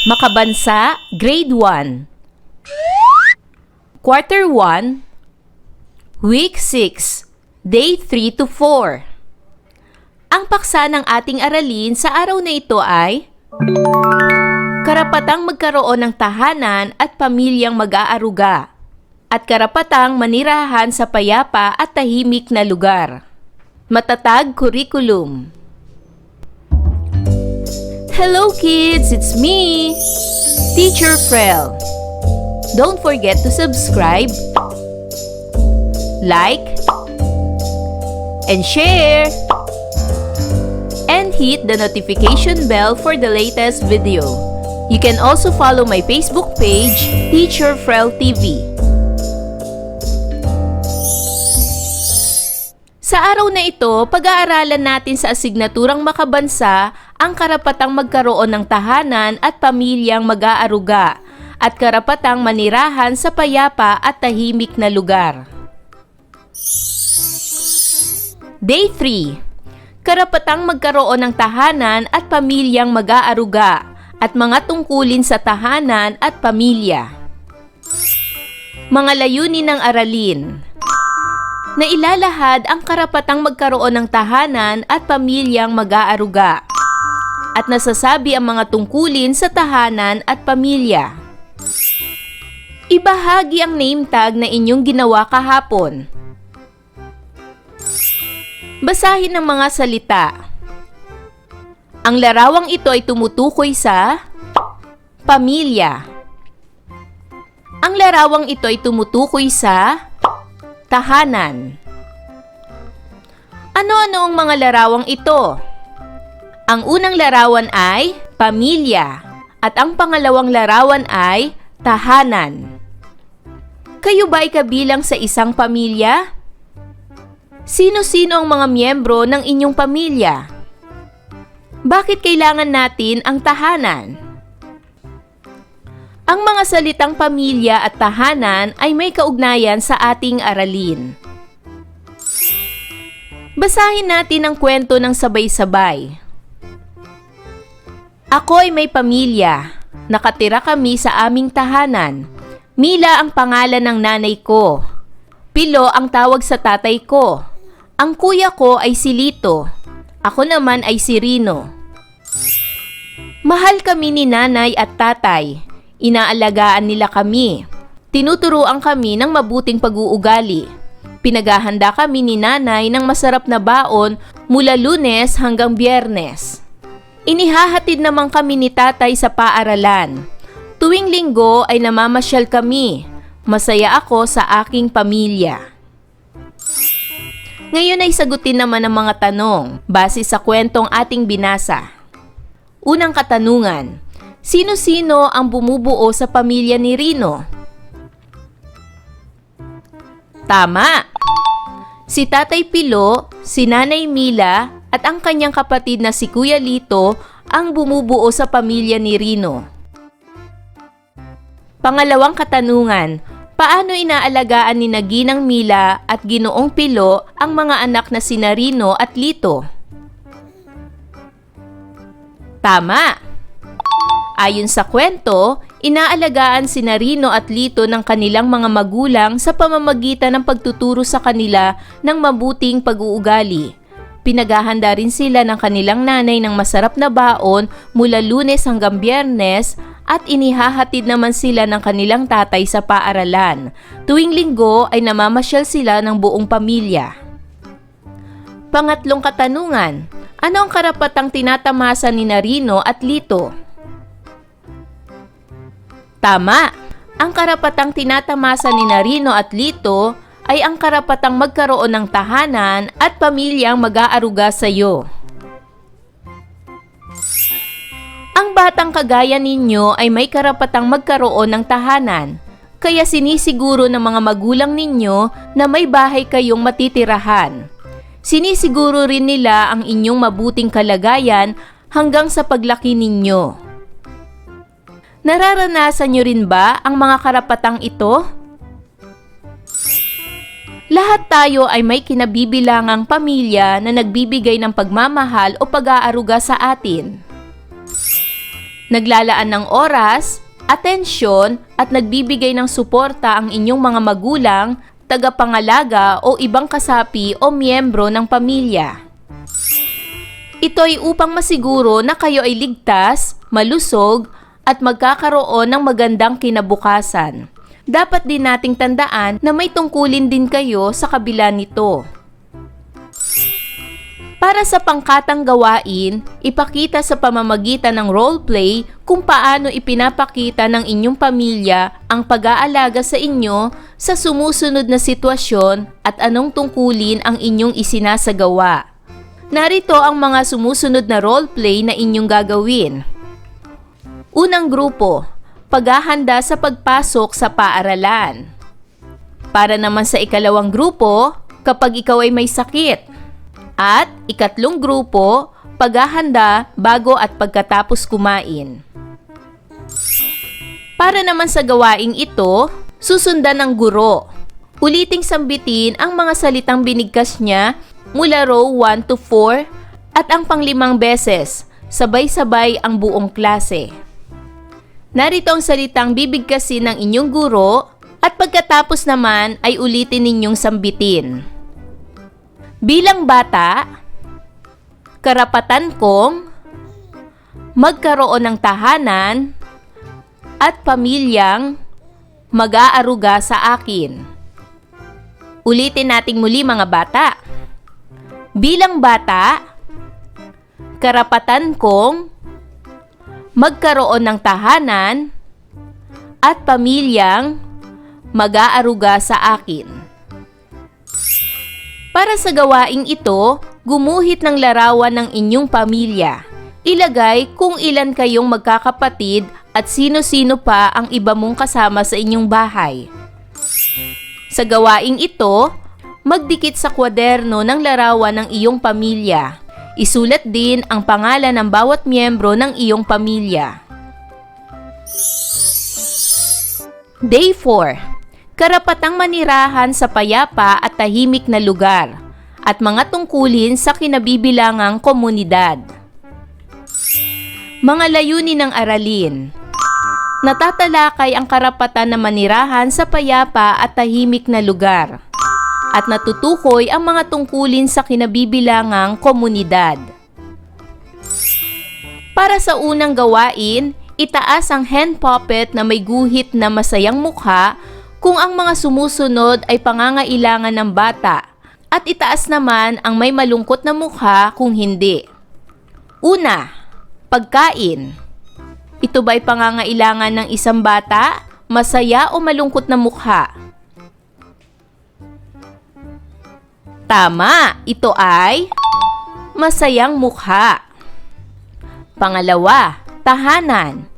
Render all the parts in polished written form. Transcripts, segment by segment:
Makabansa, Grade 1. Quarter 1, Week 6, Day 3 to 4. Ang paksa ng ating aralin sa araw na ito ay karapatang magkaroon ng tahanan at pamilyang mag-aaruga at karapatang manirahan sa payapa at tahimik na lugar. Matatag Curriculum. Hello kids, it's me, Teacher Frel. Don't forget to subscribe, like, and share, and hit the notification bell for the latest video. You can also follow my Facebook page, Teacher Frel TV. Sa araw na ito, pag-aaralan natin sa asignaturang makabansa ang karapatang magkaroon ng tahanan at pamilyang mag-aaruga at karapatang manirahan sa payapa at tahimik na lugar. Day 3. Karapatang magkaroon ng tahanan at pamilyang mag-aaruga at mga tungkulin sa tahanan at pamilya. Mga layunin ng aralin. Nailalahad ang karapatang magkaroon ng tahanan at pamilyang mag-aaruga at nasasabi ang mga tungkulin sa tahanan at pamilya. Ibahagi ang name tag na inyong ginawa kahapon. Basahin ang mga salita. Ang larawang ito ay tumutukoy sa pamilya. Ang larawang ito ay tumutukoy sa tahanan. Ano-ano ang mga larawang ito? Ang unang larawan ay pamilya at ang pangalawang larawan ay tahanan. Kayo ba ay kabilang sa isang pamilya? Sino-sino ang mga miyembro ng inyong pamilya? Bakit kailangan natin ang tahanan? Ang mga salitang pamilya at tahanan ay may kaugnayan sa ating aralin. Basahin natin ang kwento ng sabay-sabay. Ako ay may pamilya. Nakatira kami sa aming tahanan. Mila ang pangalan ng nanay ko. Pilo ang tawag sa tatay ko. Ang kuya ko ay si Lito. Ako naman ay si Rino. Mahal kami ni nanay at tatay. Inaalagaan nila kami. Tinuturuan kami ng mabuting pag-uugali. Pinaghahanda kami ni nanay ng masarap na baon mula Lunes hanggang Biyernes. Inihahatid naman kami ni tatay sa paaralan. Tuwing linggo ay namamasyal kami. Masaya ako sa aking pamilya. Ngayon ay sagutin naman ang mga tanong base sa kwentong ating binasa. Unang katanungan. Sino-sino ang bumubuo sa pamilya ni Rino? Tama! Si Tatay Pilo, si Nanay Mila at ang kanyang kapatid na si Kuya Lito ang bumubuo sa pamilya ni Rino. Pangalawang katanungan. Paano inaalagaan ni Ginang Mila at Ginoong Pilo ang mga anak na sina Rino at Lito? Tama! Ayon sa kwento, inaalagaan sina Rino at Lito ng kanilang mga magulang sa pamamagitan ng pagtuturo sa kanila ng mabuting pag-uugali. Pinaghahanda rin sila ng kanilang nanay ng masarap na baon mula Lunes hanggang Biyernes at inihahatid naman sila ng kanilang tatay sa paaralan. Tuwing linggo ay namamasyal sila ng buong pamilya. Pangatlong katanungan, ano ang karapatang tinatamasa ni Rino at Lito? Tama! Ang karapatang tinatamasa ni Rino at Lito ay ang karapatang magkaroon ng tahanan at pamilyang mag-aaruga sa iyo. Ang batang kagaya ninyo ay may karapatang magkaroon ng tahanan, kaya sinisiguro ng mga magulang ninyo na may bahay kayong matitirahan. Sinisiguro rin nila ang inyong mabuting kalagayan hanggang sa paglaki ninyo. Nararanasan nyo rin ba ang mga karapatang ito? Lahat tayo ay may kinabibilangang pamilya na nagbibigay ng pagmamahal o pag-aaruga sa atin. Naglalaan ng oras, atensyon at nagbibigay ng suporta ang inyong mga magulang, tagapangalaga o ibang kasapi o miyembro ng pamilya. Ito ay upang masiguro na kayo ay ligtas, malusog at magkakaroon ng magandang kinabukasan. Dapat din nating tandaan na may tungkulin din kayo sa kabila nito. Para sa pangkatang gawain, ipakita sa pamamagitan ng roleplay kung paano ipinapakita ng inyong pamilya ang pag-aalaga sa inyo sa sumusunod na sitwasyon at anong tungkulin ang inyong isinasagawa. Narito ang mga sumusunod na roleplay na inyong gagawin. Unang grupo, paghahanda sa pagpasok sa paaralan. Para naman sa ikalawang grupo, kapag ikaw ay may sakit. At ikatlong grupo, paghahanda bago at pagkatapos kumain. Para naman sa gawaing ito, susundan ng guro. Uliting sambitin ang mga salitang binigkas niya mula row 1 to 4 at ang pang-5 beses, sabay-sabay ang buong klase. Narito ang salitang bibigkasin ng inyong guro at pagkatapos naman ay ulitin ninyong sambitin. Bilang bata, karapatan kong magkaroon ng tahanan at pamilyang mag-aaruga sa akin. Ulitin nating muli mga bata. Bilang bata, karapatan kong magkaroon ng tahanan at pamilyang mag-aaruga sa akin. Para sa gawaing ito, gumuhit ng larawan ng inyong pamilya. Ilagay kung ilan kayong magkakapatid at sino-sino pa ang iba mong kasama sa inyong bahay. Sa gawaing ito, magdikit sa kwaderno ng larawan ng iyong pamilya. Isulat din ang pangalan ng bawat miyembro ng iyong pamilya. Day 4. Karapatang manirahan sa payapa at tahimik na lugar at mga tungkulin sa kinabibilangang komunidad. Mga layunin ng aralin. Natatalakay ang karapatan na manirahan sa payapa at tahimik na lugar at natutukoy ang mga tungkulin sa kinabibilangang komunidad. Para sa unang gawain, itaas ang hand puppet na may guhit na masayang mukha kung ang mga sumusunod ay pangangailangan ng bata at itaas naman ang may malungkot na mukha kung hindi. Una, pagkain. Ito ba'y pangangailangan ng isang bata, masaya o malungkot na mukha? Tama, ito ay masayang mukha. Pangalawa, tahanan.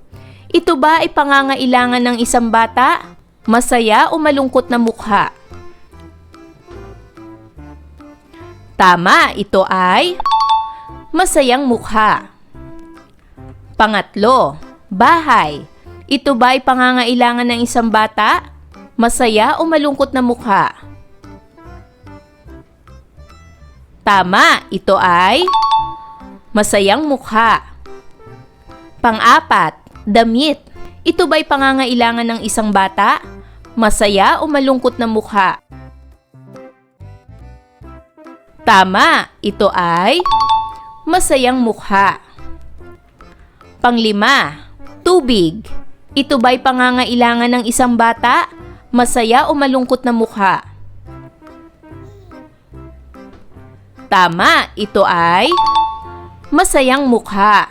Ito ba ay pangangailangan ng isang bata, masaya o malungkot na mukha? Tama, ito ay masayang mukha. Pangatlo, bahay. Ito ba ay pangangailangan ng isang bata, masaya o malungkot na mukha? Tama, ito ay masayang mukha. Pang-apat, damit. Ito ba'y pangangailangan ng isang bata, masaya o malungkot na mukha? Tama, ito ay masayang mukha. Pang-5, tubig. Ito ba'y pangangailangan ng isang bata, masaya o malungkot na mukha? Tama, ito ay masayang mukha.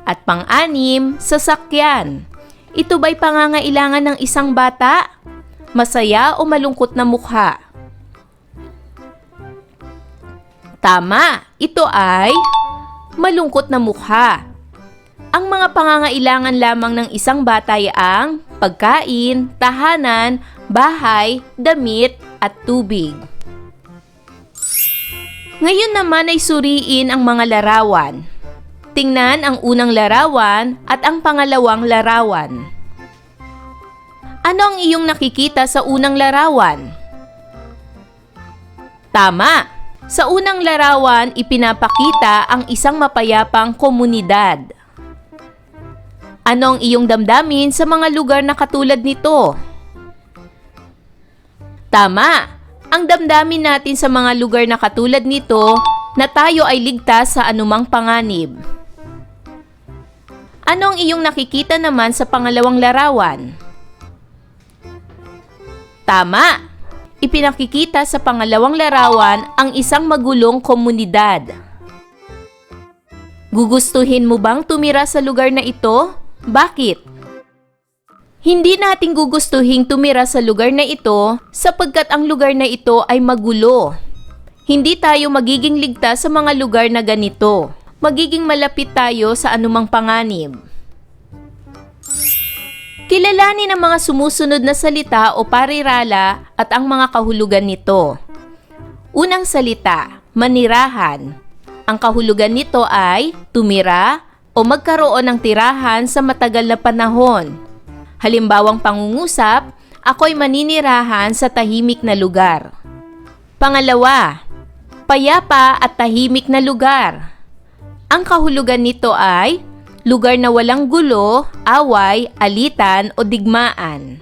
At pang-6, sasakyan. Ito ba'y pangangailangan ng isang bata, masaya o malungkot na mukha? Tama, ito ay malungkot na mukha. Ang mga pangangailangan lamang ng isang bata ay ang pagkain, tahanan, bahay, damit, at tubig. Ngayon naman ay suriin ang mga larawan. Tingnan ang unang larawan at ang pangalawang larawan. Ano ang iyong nakikita sa unang larawan? Tama! Sa unang larawan, ipinapakita ang isang mapayapang komunidad. Ano ang iyong damdamin sa mga lugar na katulad nito? Tama! Ang damdamin natin sa mga lugar na katulad nito na tayo ay ligtas sa anumang panganib. Ano ang iyong nakikita naman sa pangalawang larawan? Tama! Ipinakikita sa pangalawang larawan ang isang magulong komunidad. Gugustuhin mo bang tumira sa lugar na ito? Bakit? Hindi natin gugustuhing tumira sa lugar na ito sapagkat ang lugar na ito ay magulo. Hindi tayo magiging ligtas sa mga lugar na ganito. Magiging malapit tayo sa anumang panganib. Kilalanin ang mga sumusunod na salita o parirala at ang mga kahulugan nito. Unang salita, manirahan. Ang kahulugan nito ay tumira o magkaroon ng tirahan sa matagal na panahon. Halimbawang pangungusap, ako'y maninirahan sa tahimik na lugar. Pangalawa, payapa at tahimik na lugar. Ang kahulugan nito ay lugar na walang gulo, away, alitan o digmaan.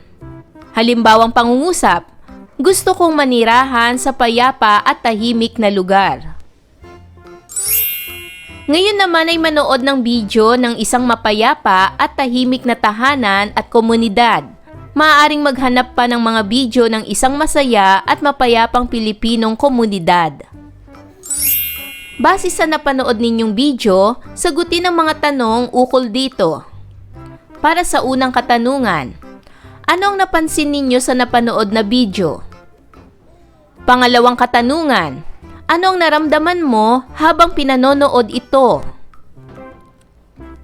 Halimbawang pangungusap, gusto kong manirahan sa payapa at tahimik na lugar. Ngayon naman ay manood ng video ng isang mapayapa at tahimik na tahanan at komunidad. Maaaring maghanap pa ng mga video ng isang masaya at mapayapang Pilipinong komunidad. Base sa napanood ninyong video, sagutin ang mga tanong ukol dito. Para sa unang katanungan, anong napansin ninyo sa napanood na video? Pangalawang katanungan, anong naramdaman mo habang pinanonood ito?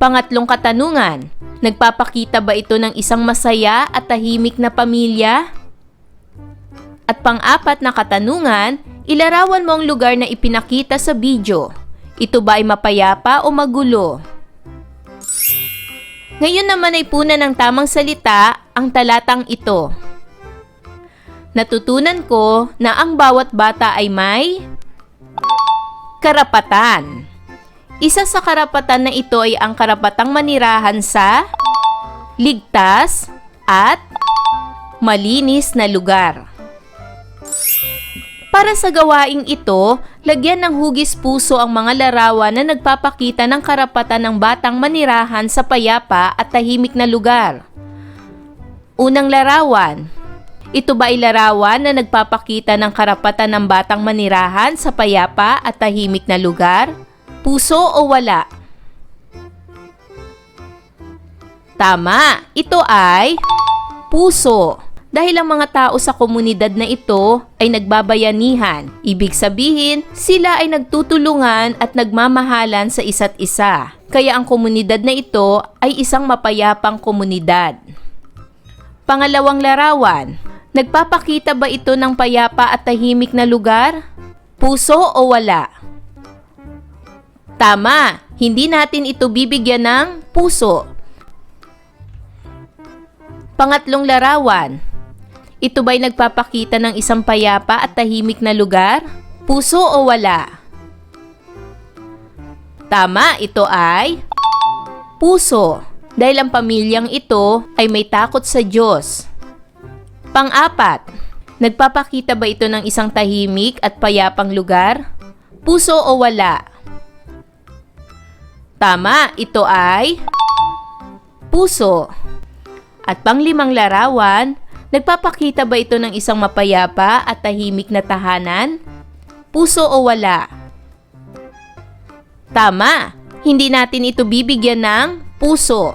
Pangatlong katanungan, nagpapakita ba ito ng isang masaya at tahimik na pamilya? At pang-apat na katanungan, ilarawan mo ang lugar na ipinakita sa video. Ito ba ay mapayapa o magulo? Ngayon naman ay puna ng tamang salita ang talatang ito. Natutunan ko na ang bawat bata ay may karapatan. Isa sa karapatan na ito ay ang karapatang manirahan sa ligtas at malinis na lugar. Para sa gawaing ito, lagyan ng hugis puso ang mga larawan na nagpapakita ng karapatan ng batang manirahan sa payapa at tahimik na lugar. Unang larawan. Ito ba ay larawan na nagpapakita ng karapatan ng batang manirahan sa payapa at tahimik na lugar? Puso o wala? Tama, ito ay puso. Dahil ang mga tao sa komunidad na ito ay nagbabayanihan. Ibig sabihin, sila ay nagtutulungan at nagmamahalan sa isa't isa. Kaya ang komunidad na ito ay isang mapayapang komunidad. Pangalawang larawan. Nagpapakita ba ito ng payapa at tahimik na lugar? Puso o wala? Tama, hindi natin ito bibigyan ng puso. Pangatlong larawan. Ito ba'y nagpapakita ng isang payapa at tahimik na lugar? Puso o wala? Tama, ito ay puso. Dahil ang pamilyang ito ay may takot sa Diyos. Pang-apat, nagpapakita ba ito ng isang tahimik at payapang lugar? Puso o wala? Tama, ito ay puso. At panglimang larawan, nagpapakita ba ito ng isang mapayapa at tahimik na tahanan? Puso o wala? Tama, hindi natin ito bibigyan ng puso.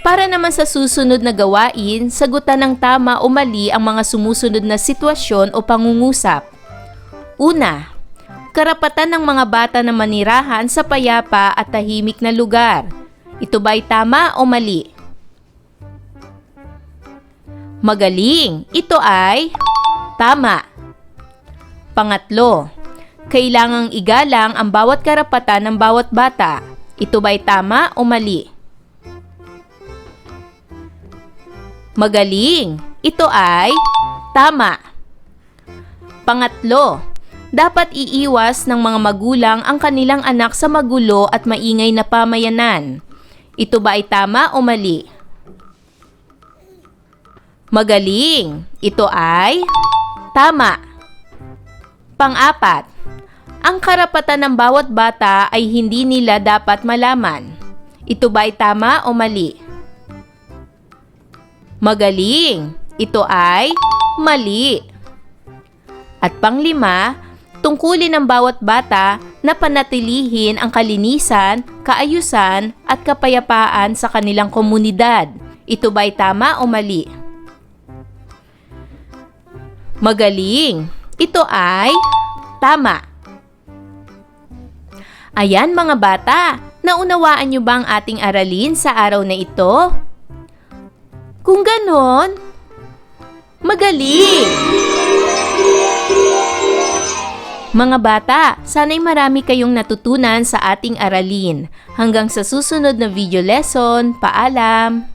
Para naman sa susunod na gawain, sagutan ng tama o mali ang mga sumusunod na sitwasyon o pangungusap. Una, karapatan ng mga bata na manirahan sa payapa at tahimik na lugar. Ito ba ay tama o mali? Magaling! Ito ay tama. Pangatlo, kailangang igalang ang bawat karapatan ng bawat bata. Ito ba ay tama o mali? Magaling! Ito ay tama. Pangatlo, dapat iiwas ng mga magulang ang kanilang anak sa magulo at maingay na pamayanan. Ito ba ay tama o mali? Magaling! Ito ay tama. Pang-apat, ang karapatan ng bawat bata ay hindi nila dapat malaman. Ito ba ay tama o mali? Magaling! Ito ay mali. At pang-lima, tungkulin ng bawat bata na panatilihin ang kalinisan, kaayusan at kapayapaan sa kanilang komunidad. Ito ba ay tama o mali? Magaling! Ito ay tama. Ayan mga bata, naunawaan niyo ba ang ating aralin sa araw na ito? Kung ganon, magaling! Mga bata, sana'y marami kayong natutunan sa ating aralin. Hanggang sa susunod na video lesson, paalam!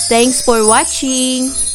Thanks for watching!